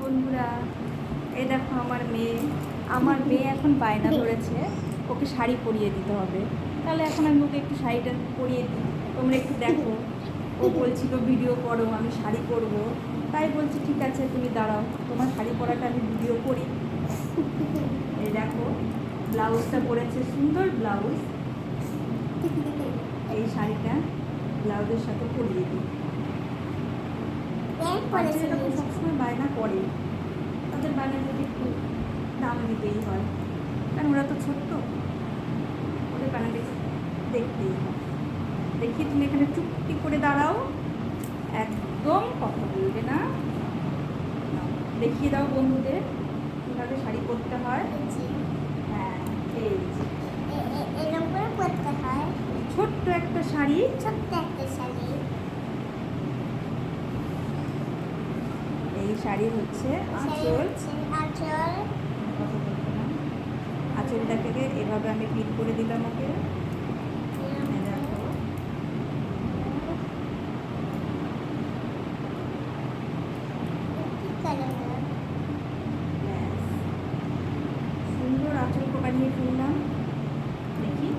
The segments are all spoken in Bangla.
বন্ধুরা, এই দেখো আমার মেয়ে এখন বায়না ধরেছে ওকে শাড়ি পরিয়ে দিতে হবে। তাহলে এখন আমি ওকে একটু শাড়িটা পরিয়ে দিই, তোমরা একটু দেখো। ও বলছিল ভিডিও করো, আমি শাড়ি পরবো, তাই বলছি ঠিক আছে তুমি দাঁড়াও, তোমার শাড়ি পরাটা আমি ভিডিও করি। এই দেখো ব্লাউজটা পরেছে, সুন্দর ব্লাউজ। এই শাড়িটা ব্লাউজের সাথে পরিয়ে দিই। বাচ্চারা তো সবসময় বায়না করে, তাদের বায়না যদি একটু দাম দিতেই হয়, কারণ ওরা তো ছোট্ট, ওদের বায়নাটা দেখতেই হয়। দেখি তুমি এখানে চুপটি করে দাঁড়াও, একদম কথা বলবে না। দেখিয়ে দাও বন্ধুদের কীভাবে শাড়ি পরতে হয়। হ্যাঁ, এই ছোট্ট একটা শাড়ি, এই শাড়ি হচ্ছে আঁচল। আঁচলটাকে এভাবে আমি পিন করে দিলাম ওকে। দেখো সুন্দর আঁচল বানিয়ে ফেললাম। দেখি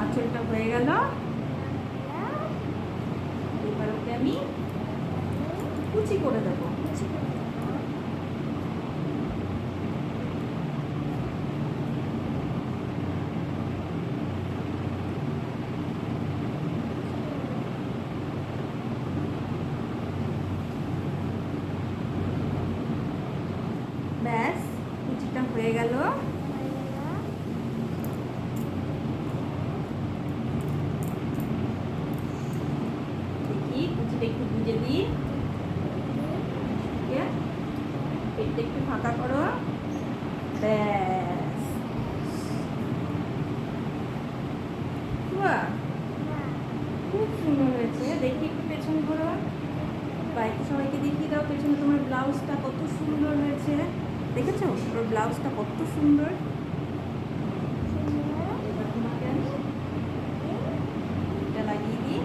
আঁচলটা হয়ে গেল, এবার ওকে আমি কুচি করে দেবো। ব্যাস, কুচিটা হয়ে গেল। দেখি কুচিটা একটু গুঁজে দিই, পেটটা একটু ফাঁকা করো। ব্যাস, বাহ, খুব সুন্দর হয়েছে। দেখি একটু পেছন ঘোরো, বাইরে সবাইকে দেখিয়ে দাও পেছনে তোমার ব্লাউজটা কত সুন্দর হয়েছে। দেখেছো ওর ব্লাউজটা কত সুন্দর। এবার তোমাকে আমি এটা লাগিয়ে দিই।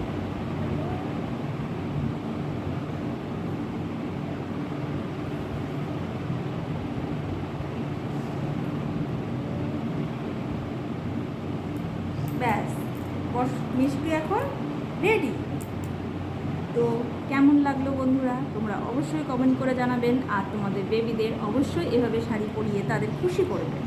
ব্যাস, মিষ্টি এখন রেডি। তো কেমন লাগলো বন্ধুরা, তোমরা অবশ্যই কমেন্ট করে জানাবেন, আর তোমাদের বেবিদের অবশ্যই এভাবে শাড়ি পরিয়ে তাদের খুশি করবে।